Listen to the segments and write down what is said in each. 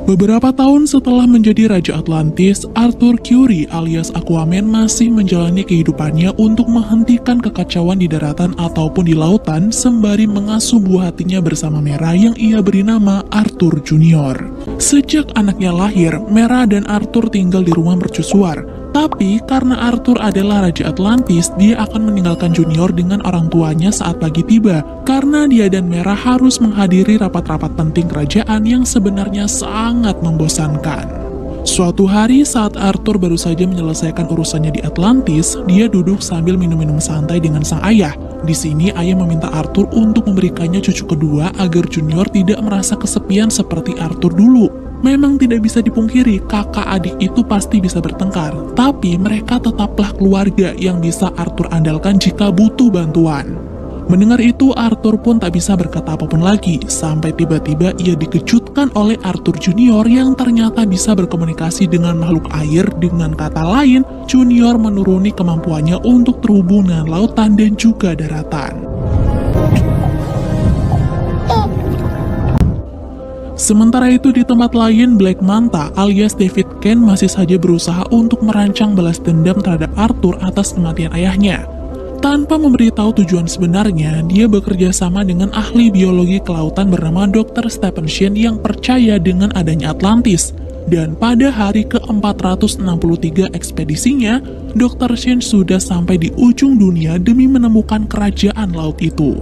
Beberapa tahun setelah menjadi Raja Atlantis, Arthur Curry alias Aquaman masih menjalani kehidupannya untuk menghentikan kekacauan di daratan ataupun di lautan sembari mengasuh buah hatinya bersama Mera yang ia beri nama Arthur Junior. Sejak anaknya lahir, Mera dan Arthur tinggal di rumah mercusuar. Tapi karena Arthur adalah Raja Atlantis, dia akan meninggalkan Junior dengan orang tuanya saat pagi tiba. Karena dia dan Mera harus menghadiri rapat-rapat penting kerajaan yang sebenarnya sangat membosankan. Suatu hari saat Arthur baru saja menyelesaikan urusannya di Atlantis, dia duduk sambil minum-minum santai dengan sang ayah. Di sini ayah meminta Arthur untuk memberikannya cucu kedua agar Junior tidak merasa kesepian seperti Arthur dulu. Memang tidak bisa dipungkiri, kakak adik itu pasti bisa bertengkar, tapi mereka tetaplah keluarga yang bisa Arthur andalkan jika butuh bantuan. Mendengar itu, Arthur pun tak bisa berkata apapun lagi, sampai tiba-tiba ia dikejutkan oleh Arthur Junior yang ternyata bisa berkomunikasi dengan makhluk air. Dengan kata lain, Junior menuruni kemampuannya untuk terhubung dengan lautan dan juga daratan. Sementara itu di tempat lain, Black Manta alias David Kane masih saja berusaha untuk merancang balas dendam terhadap Arthur atas kematian ayahnya. Tanpa memberitahu tujuan sebenarnya, dia bekerja sama dengan ahli biologi kelautan bernama Dr. Stephen Shin yang percaya dengan adanya Atlantis. Dan pada hari ke-463 ekspedisinya, Dr. Shin sudah sampai di ujung dunia demi menemukan kerajaan laut itu.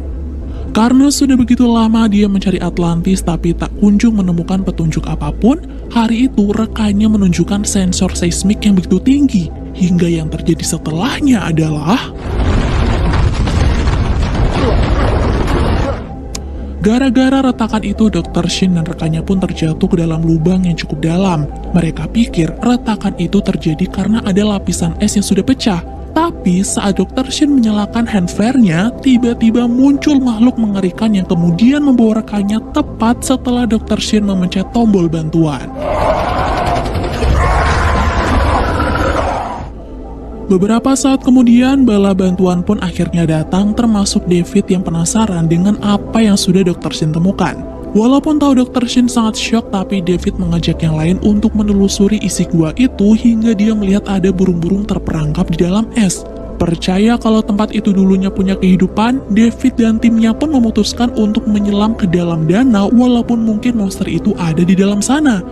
Karena sudah begitu lama dia mencari Atlantis tapi tak kunjung menemukan petunjuk apapun, hari itu rekannya menunjukkan sensor seismik yang begitu tinggi. Hingga yang terjadi setelahnya adalah... Gara-gara retakan itu, Dr. Shin dan rekannya pun terjatuh ke dalam lubang yang cukup dalam. Mereka pikir retakan itu terjadi karena ada lapisan es yang sudah pecah. Tapi saat Dr. Shin menyalakan hand flare-nya, tiba-tiba muncul makhluk mengerikan yang kemudian membawa rekannya tepat setelah Dr. Shin memencet tombol bantuan. Beberapa saat kemudian, bala bantuan pun akhirnya datang, termasuk David yang penasaran dengan apa yang sudah Dr. Shin temukan. Walaupun tahu Dr. Shin sangat syok, tapi David mengajak yang lain untuk menelusuri isi gua itu hingga dia melihat ada burung-burung terperangkap di dalam es. Percaya kalau tempat itu dulunya punya kehidupan, David dan timnya pun memutuskan untuk menyelam ke dalam danau walaupun mungkin monster itu ada di dalam sana.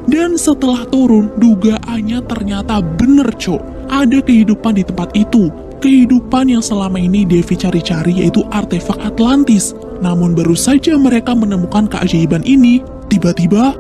Dan setelah turun, dugaannya ternyata bener cok, ada kehidupan di tempat itu. Kehidupan yang selama ini David cari-cari, yaitu artefak Atlantis. Namun baru saja mereka menemukan keajaiban ini, tiba-tiba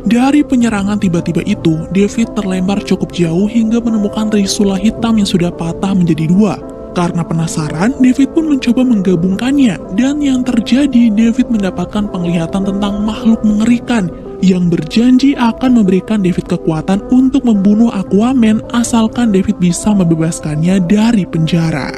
dari penyerangan tiba-tiba itu, David terlempar cukup jauh hingga menemukan trisula hitam yang sudah patah menjadi dua. Karena penasaran, David pun mencoba menggabungkannya, dan yang terjadi, David mendapatkan penglihatan tentang makhluk mengerikan yang berjanji akan memberikan David kekuatan untuk membunuh Aquaman asalkan David bisa membebaskannya dari penjara.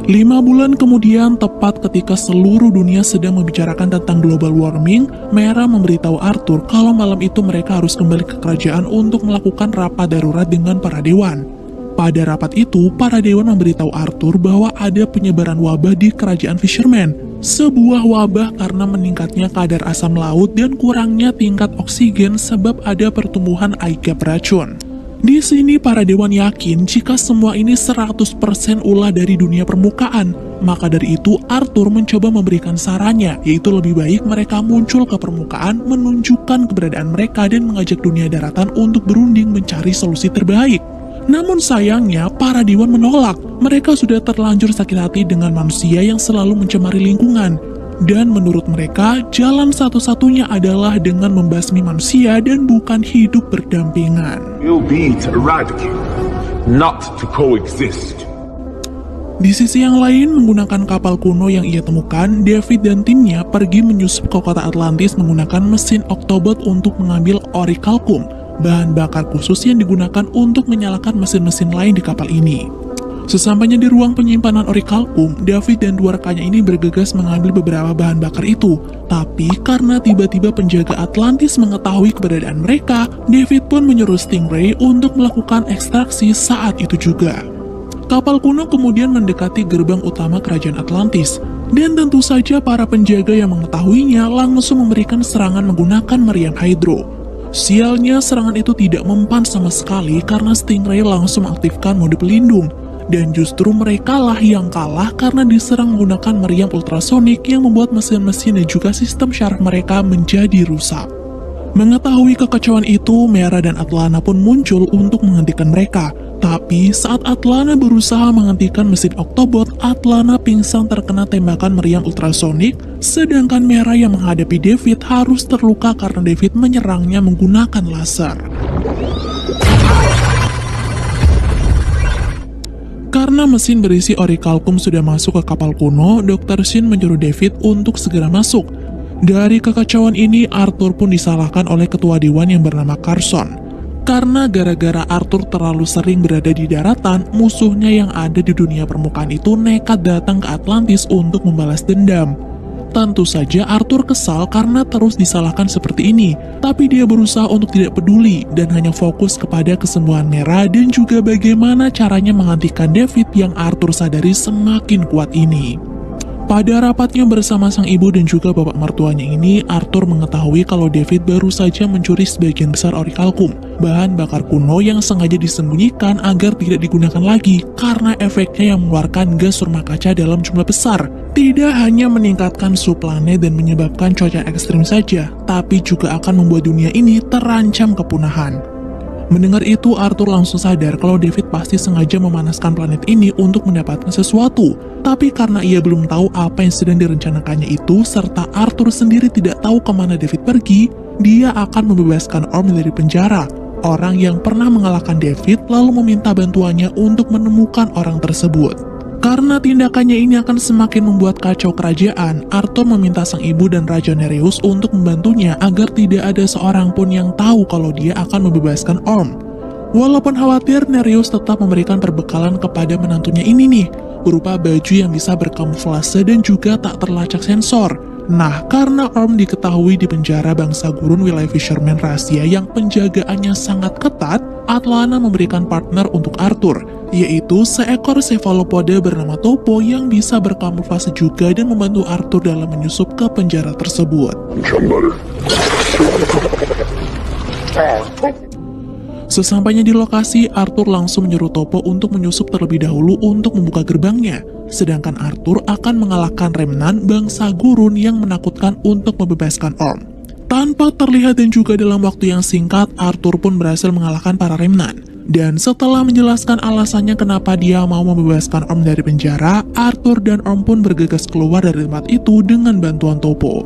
5 bulan kemudian, tepat ketika seluruh dunia sedang membicarakan tentang global warming, Mera memberitahu Arthur kalau malam itu mereka harus kembali ke kerajaan untuk melakukan rapat darurat dengan para dewan. Pada rapat itu, para dewan memberitahu Arthur bahwa ada penyebaran wabah di kerajaan Fisherman. Sebuah wabah karena meningkatnya kadar asam laut dan kurangnya tingkat oksigen sebab ada pertumbuhan alga beracun. Di sini para dewan yakin jika semua ini 100% ulah dari dunia permukaan. Maka dari itu Arthur mencoba memberikan sarannya, yaitu lebih baik mereka muncul ke permukaan, menunjukkan keberadaan mereka dan mengajak dunia daratan untuk berunding mencari solusi terbaik. Namun sayangnya, para dewan menolak. Mereka sudah terlanjur sakit hati dengan manusia yang selalu mencemari lingkungan. Dan menurut mereka, jalan satu-satunya adalah dengan membasmi manusia dan bukan hidup berdampingan. Will be to eradicate, not to coexist. Di sisi yang lain, menggunakan kapal kuno yang ia temukan, David dan timnya pergi menyusup ke kota Atlantis menggunakan mesin Octobot untuk mengambil orichalcum, bahan bakar khusus yang digunakan untuk menyalakan mesin-mesin lain di kapal ini. Sesampainya di ruang penyimpanan orichalcum, David dan dua rekannya ini bergegas mengambil beberapa bahan bakar itu. Tapi karena tiba-tiba penjaga Atlantis mengetahui keberadaan mereka, David pun menyuruh Stingray untuk melakukan ekstraksi saat itu juga. Kapal kuno kemudian mendekati gerbang utama kerajaan Atlantis. Dan tentu saja para penjaga yang mengetahuinya langsung memberikan serangan menggunakan meriam Hydro. Sialnya serangan itu tidak mempan sama sekali karena Stingray langsung mengaktifkan mode pelindung. Dan justru mereka lah yang kalah karena diserang menggunakan meriam ultrasonik yang membuat mesin-mesin dan juga sistem syaraf mereka menjadi rusak. Mengetahui kekacauan itu, Mera dan Atlana pun muncul untuk menghentikan mereka. Tapi saat Atlana berusaha menghentikan mesin Octobot, Atlana pingsan terkena tembakan meriam ultrasonik, sedangkan Mera yang menghadapi David harus terluka karena David menyerangnya menggunakan laser. Karena mesin berisi orichalcum sudah masuk ke kapal kuno, Dr. Shin menyuruh David untuk segera masuk. Dari kekacauan ini, Arthur pun disalahkan oleh ketua dewan yang bernama Carson. Karena gara-gara Arthur terlalu sering berada di daratan, musuhnya yang ada di dunia permukaan itu nekat datang ke Atlantis untuk membalas dendam. Tentu saja Arthur kesal karena terus disalahkan seperti ini, tapi dia berusaha untuk tidak peduli dan hanya fokus kepada kesembuhan Mera dan juga bagaimana caranya menghentikan David yang Arthur sadari semakin kuat ini. Pada rapatnya bersama sang ibu dan juga bapak mertuanya ini, Arthur mengetahui kalau David baru saja mencuri sebagian besar orichalcum, bahan bakar kuno yang sengaja disembunyikan agar tidak digunakan lagi karena efeknya yang mengeluarkan gas rumah kaca dalam jumlah besar. Tidak hanya meningkatkan suhu planet dan menyebabkan cuaca ekstrim saja, tapi juga akan membuat dunia ini terancam kepunahan. Mendengar itu, Arthur langsung sadar kalau David pasti sengaja memanaskan planet ini untuk mendapatkan sesuatu. Tapi karena ia belum tahu apa yang sedang direncanakannya itu, serta Arthur sendiri tidak tahu kemana David pergi, dia akan membebaskan Orm dari penjara. Orang yang pernah mengalahkan David lalu meminta bantuannya untuk menemukan orang tersebut. Karena tindakannya ini akan semakin membuat kacau kerajaan, Arthur meminta sang ibu dan Raja Nereus untuk membantunya agar tidak ada seorang pun yang tahu kalau dia akan membebaskan Orm. Walaupun khawatir, Nereus tetap memberikan perbekalan kepada menantunya ini nih, berupa baju yang bisa berkamuflase dan juga tak terlacak sensor. Nah, karena Orm diketahui di penjara bangsa gurun wilayah Fisherman rahasia yang penjagaannya sangat ketat, Atlana memberikan partner untuk Arthur, yaitu seekor cephalopode bernama Topo yang bisa berkamuflase juga dan membantu Arthur dalam menyusup ke penjara tersebut. Sesampainya di lokasi, Arthur langsung menyuruh Topo untuk menyusup terlebih dahulu untuk membuka gerbangnya. Sedangkan Arthur akan mengalahkan Remnant bangsa gurun yang menakutkan untuk membebaskan Orm. Tanpa terlihat dan juga dalam waktu yang singkat, Arthur pun berhasil mengalahkan para Remnant. Dan setelah menjelaskan alasannya kenapa dia mau membebaskan Orm dari penjara, Arthur dan Orm pun bergegas keluar dari tempat itu dengan bantuan Topo.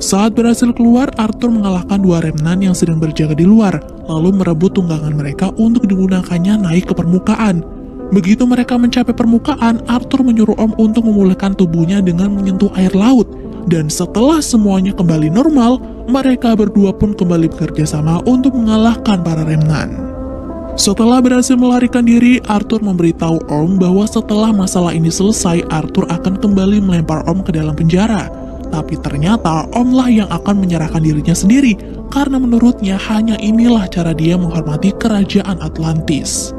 Saat berhasil keluar, Arthur mengalahkan dua Remnant yang sedang berjaga di luar, lalu merebut tunggangan mereka untuk digunakannya naik ke permukaan. Begitu mereka mencapai permukaan, Arthur menyuruh Orm untuk memulihkan tubuhnya dengan menyentuh air laut. Dan setelah semuanya kembali normal, mereka berdua pun kembali bekerja sama untuk mengalahkan para Remnant. Setelah berhasil melarikan diri, Arthur memberitahu Orm bahwa setelah masalah ini selesai, Arthur akan kembali melempar Orm ke dalam penjara. Tapi ternyata Orm lah yang akan menyerahkan dirinya sendiri, karena menurutnya hanya inilah cara dia menghormati kerajaan Atlantis.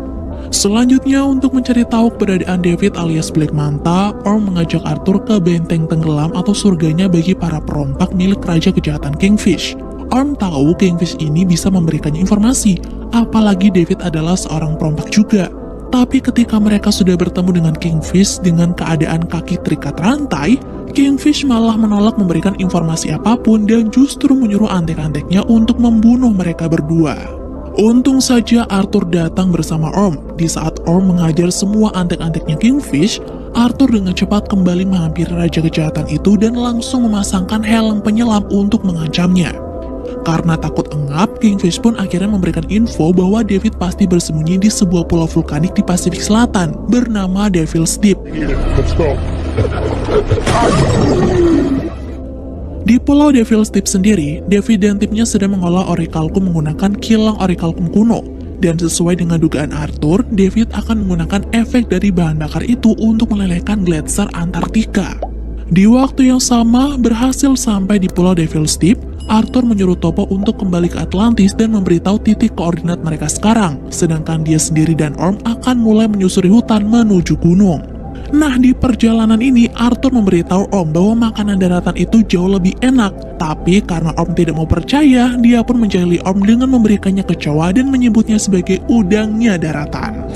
Selanjutnya, untuk mencari tahu keberadaan David alias Black Manta, Orm mengajak Arthur ke benteng tenggelam atau surganya bagi para perompak milik Raja Kejahatan Kingfish. Orm tahu Kingfish ini bisa memberikannya informasi, apalagi David adalah seorang perompak juga. Tapi ketika mereka sudah bertemu dengan Kingfish dengan keadaan kaki terikat rantai, Kingfish malah menolak memberikan informasi apapun dan justru menyuruh antek-anteknya untuk membunuh mereka berdua. Untung saja Arthur datang bersama Orm. Di saat Orm menghajar semua antek-anteknya Kingfish, Arthur dengan cepat kembali menghampiri Raja Kejahatan itu dan langsung memasangkan helm penyelam untuk mengancamnya. Karena takut engap, Kingfish pun akhirnya memberikan info bahwa David pasti bersembunyi di sebuah pulau vulkanik di Pasifik Selatan bernama Devil's Deep. Di Pulau Devil's Deep sendiri, David dan timnya sedang mengolah orichalcum menggunakan kilang orichalcum kuno. Dan sesuai dengan dugaan Arthur, David akan menggunakan efek dari bahan bakar itu untuk melelehkan gletser Antartika. Di waktu yang sama, berhasil sampai di Pulau Devil's Deep, Arthur menyuruh Topo untuk kembali ke Atlantis dan memberitahu titik koordinat mereka sekarang, sedangkan dia sendiri dan Orm akan mulai menyusuri hutan menuju gunung. Nah, di perjalanan ini Arthur memberitahu Om bahwa makanan daratan itu jauh lebih enak. Tapi karena Om tidak mau percaya, dia pun menjahili Om dengan memberikannya kecoa dan menyebutnya sebagai udangnya daratan.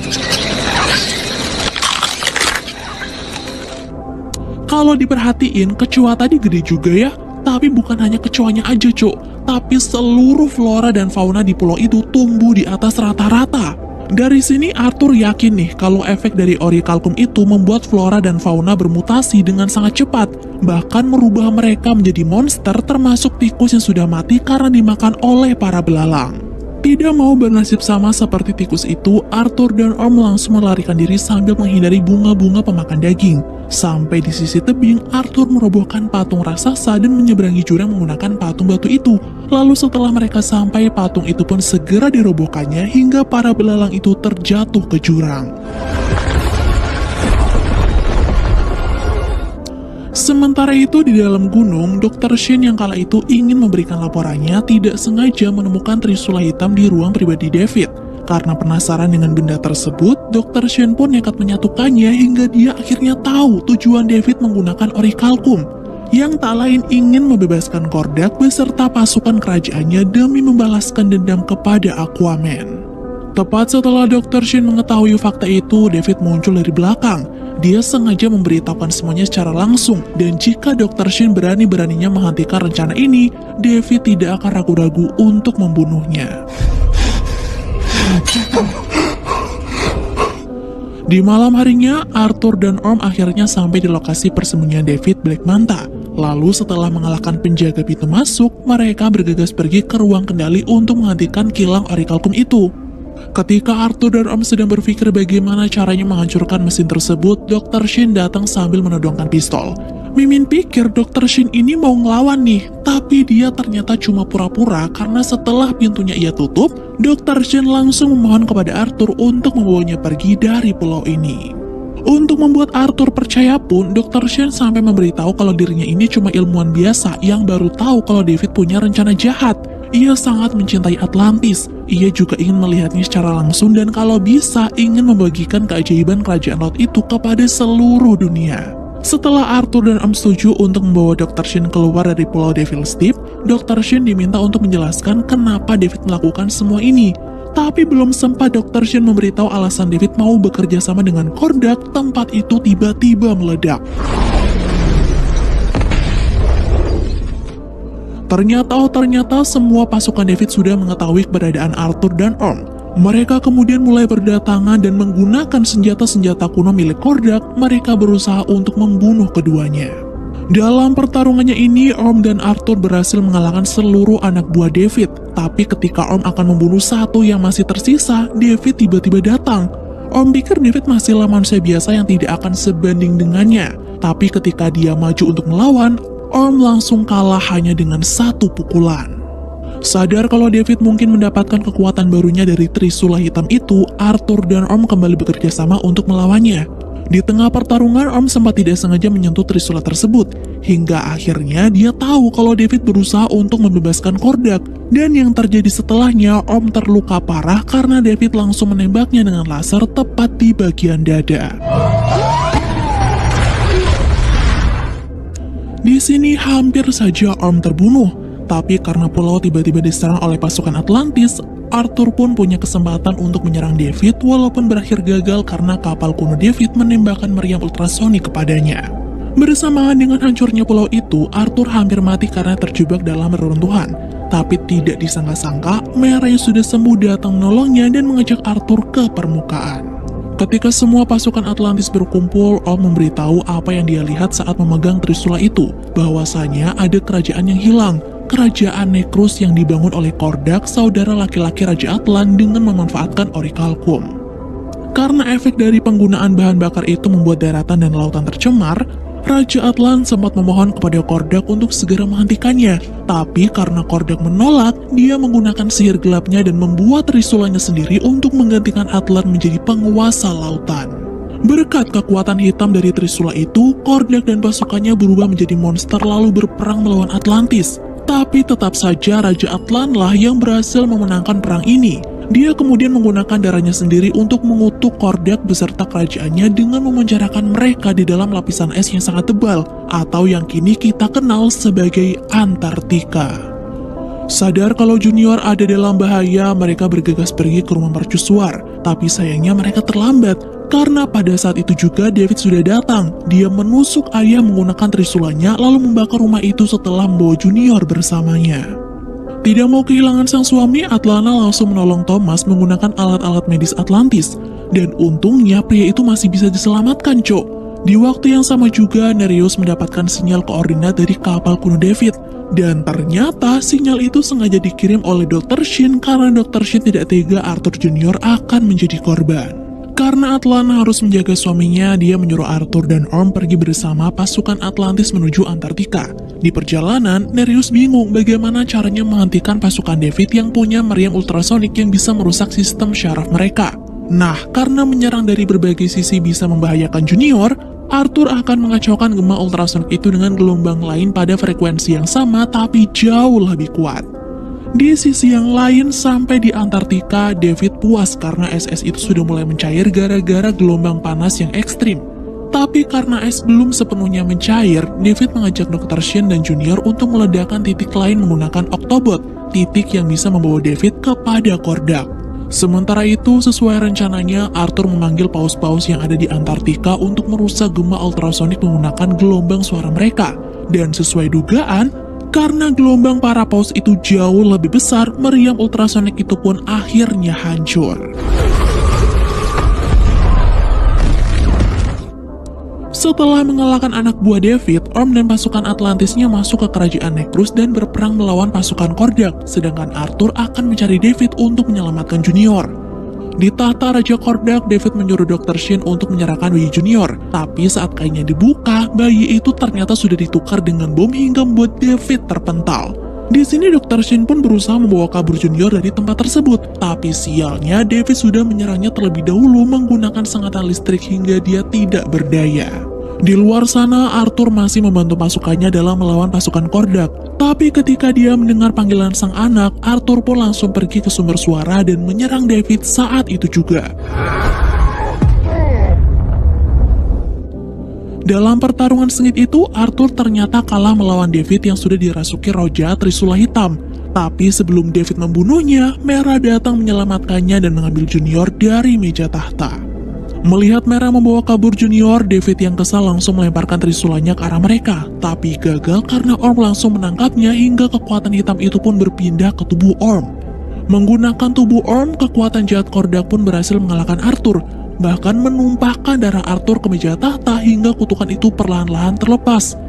Kalau diperhatiin, kecoa tadi gede juga ya. Tapi bukan hanya kecoanya aja, Cuk. Tapi seluruh flora dan fauna di pulau itu tumbuh di atas rata-rata. Dari sini Arthur yakin nih kalau efek dari orichalcum itu membuat flora dan fauna bermutasi dengan sangat cepat, bahkan merubah mereka menjadi monster termasuk tikus yang sudah mati karena dimakan oleh para belalang. Tidak mau bernasib sama seperti tikus itu, Arthur dan Orm langsung melarikan diri sambil menghindari bunga-bunga pemakan daging. Sampai di sisi tebing, Arthur merobohkan patung raksasa dan menyeberangi jurang menggunakan patung batu itu. Lalu setelah mereka sampai, patung itu pun segera dirobohkannya hingga para belalang itu terjatuh ke jurang. Sementara itu di dalam gunung, Dr. Shin yang kala itu ingin memberikan laporannya tidak sengaja menemukan trisula hitam di ruang pribadi David. Karena penasaran dengan benda tersebut, Dr. Shin pun nekat menyatukannya hingga dia akhirnya tahu tujuan David menggunakan orichalcum, yang tak lain ingin membebaskan Kordak beserta pasukan kerajaannya demi membalaskan dendam kepada Aquaman. Tepat setelah Dr. Shin mengetahui fakta itu, David muncul dari belakang. Dia sengaja memberitahukan semuanya secara langsung, dan jika Dr. Shin berani-beraninya menghentikan rencana ini, David tidak akan ragu-ragu untuk membunuhnya. Di malam harinya, Arthur dan Orm akhirnya sampai di lokasi persembunyian David Black Manta. Lalu setelah mengalahkan penjaga pintu masuk, mereka bergegas pergi ke ruang kendali untuk menghentikan kilang orichalcum itu. Ketika Arthur dan Orm sedang berpikir bagaimana caranya menghancurkan mesin tersebut, Dr. Shin datang sambil menodongkan pistol. Mimin pikir Dr. Shin ini mau ngelawan nih, tapi dia ternyata cuma pura-pura karena setelah pintunya ia tutup, Dr. Shin langsung memohon kepada Arthur untuk membawanya pergi dari pulau ini. Untuk membuat Arthur percaya pun, Dr. Shin sampai memberitahu kalau dirinya ini cuma ilmuwan biasa yang baru tahu kalau David punya rencana jahat. Ia sangat mencintai Atlantis. Ia juga ingin melihatnya secara langsung dan kalau bisa ingin membagikan keajaiban kerajaan laut itu kepada seluruh dunia. Setelah Arthur dan Orm setuju untuk membawa Dr. Shin keluar dari Pulau Devil's Deep, Dr. Shin diminta untuk menjelaskan kenapa David melakukan semua ini. Tapi belum sempat Dr. Shin memberitahu alasan David mau bekerja sama dengan Kordak, tempat itu tiba-tiba meledak. Ternyata semua pasukan David sudah mengetahui keberadaan Arthur dan Orm. Mereka kemudian mulai berdatangan dan menggunakan senjata-senjata kuno milik Kordak, mereka berusaha untuk membunuh keduanya. Dalam pertarungannya ini, Orm dan Arthur berhasil mengalahkan seluruh anak buah David. Tapi ketika Orm akan membunuh satu yang masih tersisa, David tiba-tiba datang. Orm pikir David masihlah manusia biasa yang tidak akan sebanding dengannya. Tapi ketika dia maju untuk melawan, Orm langsung kalah hanya dengan satu pukulan. Sadar kalau David mungkin mendapatkan kekuatan barunya dari trisula hitam itu, Arthur dan Orm kembali bekerja sama untuk melawannya. Di tengah pertarungan, Orm sempat tidak sengaja menyentuh trisula tersebut, hingga akhirnya dia tahu kalau David berusaha untuk membebaskan Kordak. Dan yang terjadi setelahnya, Orm terluka parah karena David langsung menembaknya dengan laser tepat di bagian dada. Di sini hampir saja Orm terbunuh, tapi karena pulau tiba-tiba diserang oleh pasukan Atlantis, Arthur pun punya kesempatan untuk menyerang David walaupun berakhir gagal karena kapal kuno David menembakkan meriam ultrasonik kepadanya. Bersamaan dengan hancurnya pulau itu, Arthur hampir mati karena terjebak dalam reruntuhan. Tapi tidak disangka-sangka, Mera yang sudah sembuh datang menolongnya dan mengajak Arthur ke permukaan. Ketika semua pasukan Atlantis berkumpul, Orm memberitahu apa yang dia lihat saat memegang trisula itu, bahwasanya ada kerajaan yang hilang, kerajaan Necrus yang dibangun oleh Kordak, saudara laki-laki Raja Atlan dengan memanfaatkan orichalcum. Karena efek dari penggunaan bahan bakar itu membuat daratan dan lautan tercemar, Raja Atlan sempat memohon kepada Kordak untuk segera menghentikannya. Tapi karena Kordak menolak, dia menggunakan sihir gelapnya dan membuat trisulanya sendiri untuk menggantikan Atlan menjadi penguasa lautan. Berkat kekuatan hitam dari trisula itu, Kordak dan pasukannya berubah menjadi monster lalu berperang melawan Atlantis. Tapi tetap saja Raja Atlanlah yang berhasil memenangkan perang ini. Dia kemudian menggunakan darahnya sendiri untuk mengutuk Kordak beserta kerajaannya dengan memenjarakan mereka di dalam lapisan es yang sangat tebal, atau yang kini kita kenal sebagai Antartika. Sadar kalau Junior ada dalam bahaya, mereka bergegas pergi ke rumah mercusuar. Tapi sayangnya mereka terlambat, karena pada saat itu juga David sudah datang. Dia menusuk ayah menggunakan trisulanya lalu membakar rumah itu setelah membawa Junior bersamanya. Tidak mau kehilangan sang suami, Atlana langsung menolong Thomas menggunakan alat-alat medis Atlantis. Dan untungnya pria itu masih bisa diselamatkan, Cok. Di waktu yang sama juga, Nereus mendapatkan sinyal koordinat dari kapal kuno David. Dan ternyata sinyal itu sengaja dikirim oleh Dr. Shin karena Dr. Shin tidak tega Arthur Junior akan menjadi korban. Karena Atlana harus menjaga suaminya, dia menyuruh Arthur dan Orm pergi bersama pasukan Atlantis menuju Antartika. Di perjalanan, Nereus bingung bagaimana caranya menghentikan pasukan David yang punya meriam ultrasonik yang bisa merusak sistem syaraf mereka. Nah, karena menyerang dari berbagai sisi bisa membahayakan Junior, Arthur akan mengacaukan gema ultrasonik itu dengan gelombang lain pada frekuensi yang sama tapi jauh lebih kuat. Di sisi yang lain, sampai di Antartika, David puas karena es itu sudah mulai mencair gara-gara gelombang panas yang ekstrim. Tapi karena es belum sepenuhnya mencair, David mengajak Dr. Shin dan Junior untuk meledakkan titik lain menggunakan Octobot, titik yang bisa membawa David kepada Kordak. Sementara itu, sesuai rencananya, Arthur memanggil paus-paus yang ada di Antartika untuk merusak gema ultrasonik menggunakan gelombang suara mereka. Dan sesuai dugaan, karena gelombang para paus itu jauh lebih besar, meriam ultrasonik itu pun akhirnya hancur. Setelah mengalahkan anak buah David, Orm dan pasukan Atlantisnya masuk ke kerajaan Necrus dan berperang melawan pasukan Kordak, sedangkan Arthur akan mencari David untuk menyelamatkan Junior. Di tahta Raja Kordak, David menyuruh Dr. Shin untuk menyerahkan bayi Junior, tapi saat kainnya dibuka, bayi itu ternyata sudah ditukar dengan bom hingga membuat David terpental. Di sini Dr. Shin pun berusaha membawa kabur Junior dari tempat tersebut, tapi sialnya David sudah menyerangnya terlebih dahulu menggunakan sengatan listrik hingga dia tidak berdaya. Di luar sana, Arthur masih membantu pasukannya dalam melawan pasukan Kordak. Tapi ketika dia mendengar panggilan sang anak, Arthur pun langsung pergi ke sumber suara dan menyerang David saat itu juga. Dalam pertarungan sengit itu, Arthur ternyata kalah melawan David yang sudah dirasuki roja Trisula Hitam. Tapi sebelum David membunuhnya, Mera datang menyelamatkannya dan mengambil Junior dari meja tahta. Melihat Mera membawa kabur Junior, David yang kesal langsung melemparkan trisulanya ke arah mereka. Tapi gagal karena Orm langsung menangkapnya hingga kekuatan hitam itu pun berpindah ke tubuh Orm. Menggunakan tubuh Orm, kekuatan jahat Kordak pun berhasil mengalahkan Arthur. Bahkan menumpahkan darah Arthur ke meja tahta hingga kutukan itu perlahan-lahan terlepas.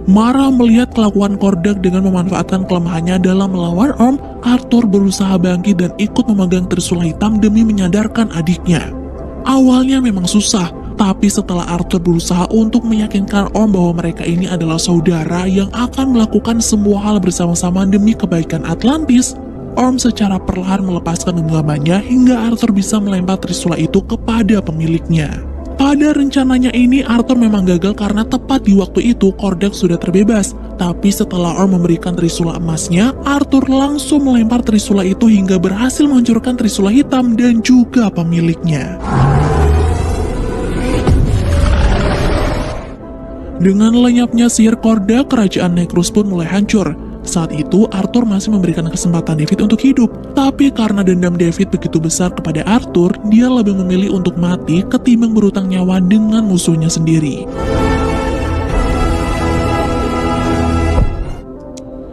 Marah melihat kelakuan Kordak dengan memanfaatkan kelemahannya dalam melawan Orm, Arthur berusaha bangkit dan ikut memegang trisula hitam demi menyadarkan adiknya. Awalnya memang susah, tapi setelah Arthur berusaha untuk meyakinkan Orm bahwa mereka ini adalah saudara yang akan melakukan semua hal bersama-sama demi kebaikan Atlantis, Orm secara perlahan melepaskan genggamannya hingga Arthur bisa melempar trisula itu kepada pemiliknya. Pada rencananya ini, Arthur memang gagal karena tepat di waktu itu Kordak sudah terbebas. Tapi setelah Orm memberikan trisula emasnya, Arthur langsung melempar trisula itu hingga berhasil menghancurkan trisula hitam dan juga pemiliknya. Dengan lenyapnya sihir Kordak, kerajaan Necrus pun mulai hancur. Saat itu, Arthur masih memberikan kesempatan David untuk hidup. Tapi karena dendam David begitu besar kepada Arthur, dia lebih memilih untuk mati ketimbang berutang nyawa dengan musuhnya sendiri.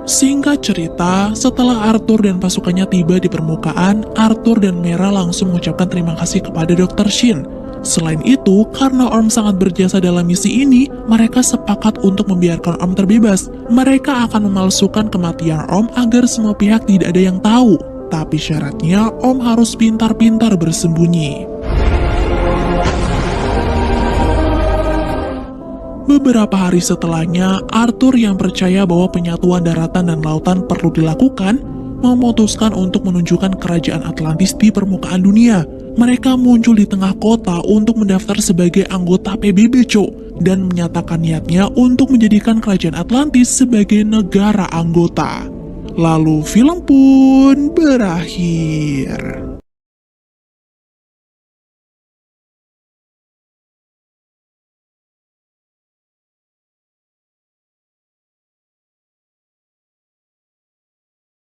Singkat cerita, setelah Arthur dan pasukannya tiba di permukaan, Arthur dan Mera langsung mengucapkan terima kasih kepada Dr. Shin. Selain itu, karena Orm sangat berjasa dalam misi ini, mereka sepakat untuk membiarkan Orm terbebas. Mereka akan memalsukan kematian Orm agar semua pihak tidak ada yang tahu. Tapi syaratnya, Orm harus pintar-pintar bersembunyi. Beberapa hari setelahnya, Arthur yang percaya bahwa penyatuan daratan dan lautan perlu dilakukan, memutuskan untuk menunjukkan kerajaan Atlantis di permukaan dunia. Mereka muncul di tengah kota untuk mendaftar sebagai anggota PBB, dan menyatakan niatnya untuk menjadikan kerajaan Atlantis sebagai negara anggota. Lalu film pun berakhir.